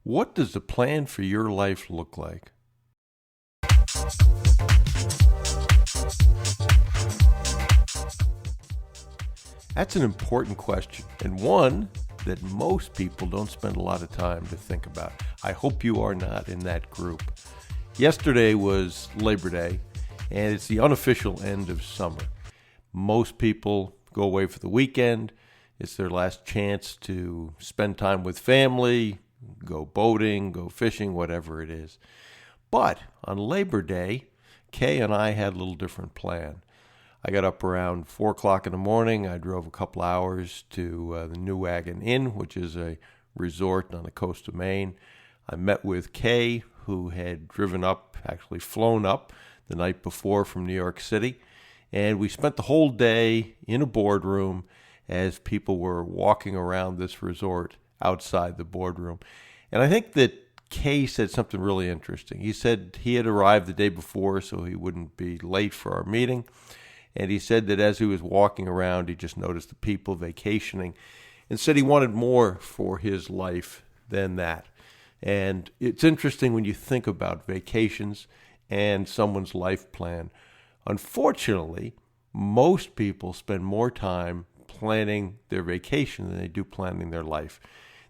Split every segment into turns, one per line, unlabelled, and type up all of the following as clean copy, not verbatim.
What does the plan for your life look like? That's an important question, and one that most people don't spend a lot of time to think about. I hope you are not in that group. Yesterday was Labor Day, and it's the unofficial end of summer. Most people go away for the weekend. It's their last chance to spend time with family, go boating, go fishing, whatever it is. But on Labor Day, Kay and I had a little different plan. I got up around 4 o'clock in the morning. I drove a couple hours to the New Wagon Inn, which is a resort on the coast of Maine. I met with Kay, who had driven up, actually flown up the night before from New York City. And we spent the whole day in a boardroom as people were walking around this resort outside the boardroom. And I think that Kay said something really interesting. He said he had arrived the day before so he wouldn't be late for our meeting. And he said that as he was walking around, he just noticed the people vacationing and said he wanted more for his life than that. And it's interesting when you think about vacations and someone's life plan. Unfortunately, most people spend more time planning their vacation than they do planning their life.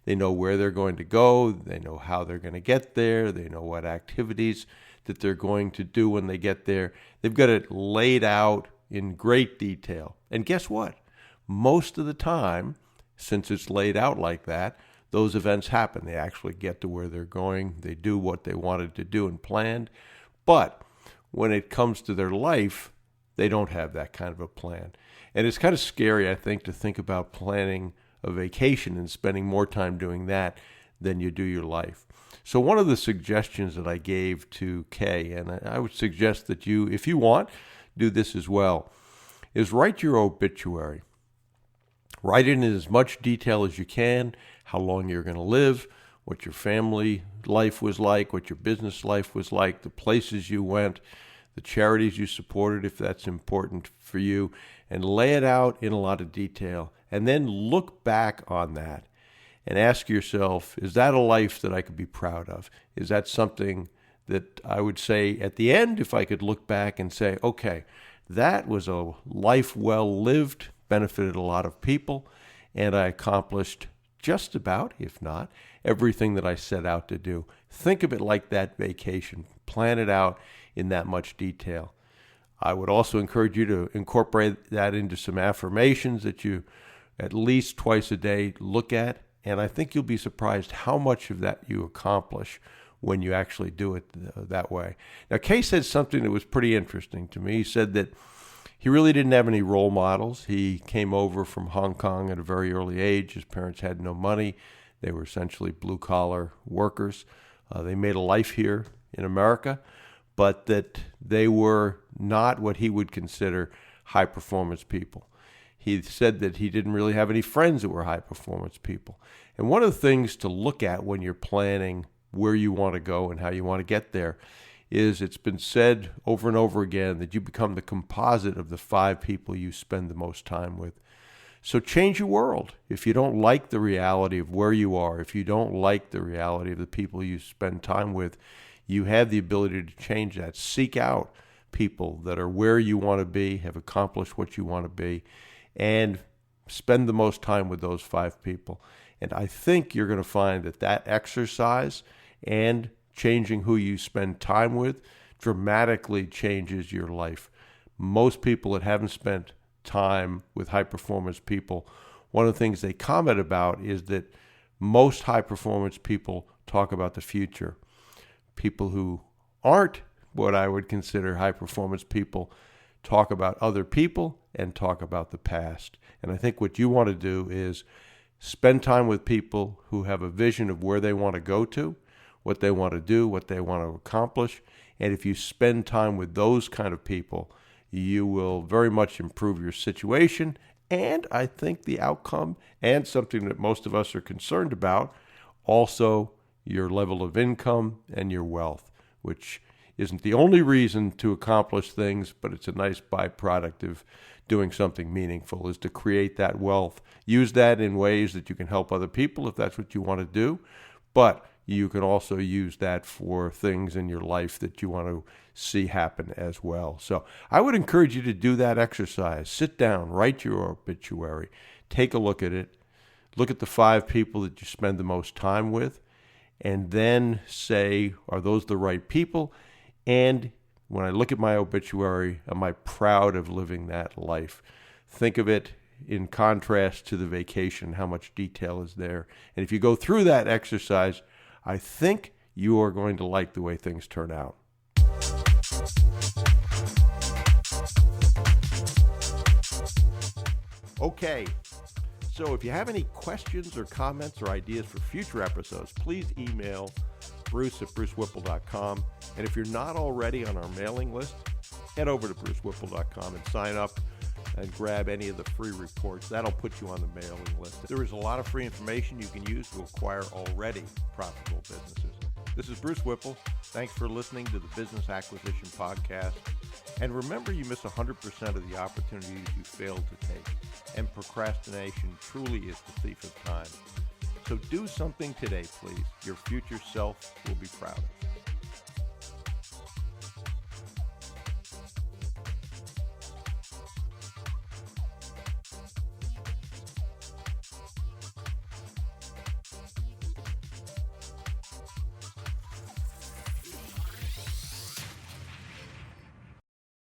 They know where they're going to go. They know how they're going to get there. They know what activities that they're going to do when they get there. They've got it laid out in great detail. And guess what? Most of the time, since it's laid out like that, those events happen. They actually get to where they're going. They do what they wanted to do and planned. But when it comes to their life, they don't have that kind of a plan. And it's kind of scary, I think, to think about planning a vacation and spending more time doing that than you do your life. So one of the suggestions that I gave to Kay, and I would suggest that you, if you want, do this as well, is write your obituary. Write it in as much detail as you can, how long you're going to live, what your family life was like, what your business life was like, the places you went, the charities you supported, if that's important for you, and lay it out in a lot of detail. And then look back on that and ask yourself, is that a life that I could be proud of? Is that something that I would say at the end, if I could look back and say, okay, that was a life well lived, benefited a lot of people, and I accomplished just about, if not, everything that I set out to do. Think of it like that vacation. Plan it out in that much detail. I would also encourage you to incorporate that into some affirmations that you at least twice a day look at, and I think you'll be surprised how much of that you accomplish when you actually do it that way. Now, Kay said something that was pretty interesting to me. He said that he really didn't have any role models. He came over from Hong Kong at a very early age. His parents had no money. They were essentially blue-collar workers. They made a life here in America, but that they were not what he would consider high-performance people. He said that he didn't really have any friends that were high-performance people. And one of the things to look at when you're planning where you want to go and how you want to get there is, it's been said over and over again that you become the composite of the 5 people you spend the most time with. So change your world. If you don't like the reality of where you are, if you don't like the reality of the people you spend time with, you have the ability to change that. Seek out people that are where you want to be, have accomplished what you want to be, and spend the most time with those 5 people. And I think you're going to find that that exercise and changing who you spend time with dramatically changes your life. Most people that haven't spent time with high-performance people, one of the things they comment about is that most high-performance people talk about the future. People who aren't what I would consider high-performance people talk about other people and talk about the past. And I think what you want to do is spend time with people who have a vision of where they want to go to, what they want to do, what they want to accomplish. And if you spend time with those kind of people, you will very much improve your situation. And I think the outcome, and something that most of us are concerned about, also your level of income and your wealth, which isn't the only reason to accomplish things, but it's a nice byproduct of doing something meaningful, is to create that wealth. Use that in ways that you can help other people if that's what you want to do. But you can also use that for things in your life that you want to see happen as well. So I would encourage you to do that exercise. Sit down, write your obituary, take a look at it, look at the 5 people that you spend the most time with, and then say, are those the right people? And when I look at my obituary, am I proud of living that life? Think of it in contrast to the vacation, how much detail is there. And if you go through that exercise, I think you are going to like the way things turn out. Okay, so if you have any questions or comments or ideas for future episodes, please email bruce@brucewhipple.com. And if you're not already on our mailing list, head over to brucewhipple.com and sign up and grab any of the free reports. That'll put you on the mailing list. There is a lot of free information you can use to acquire already profitable businesses. This is Bruce Whipple. Thanks for listening to the Business Acquisition Podcast. And remember, you miss 100% of the opportunities you failed to take. And procrastination truly is the thief of time. So do something today, please. Your future self will be proud of.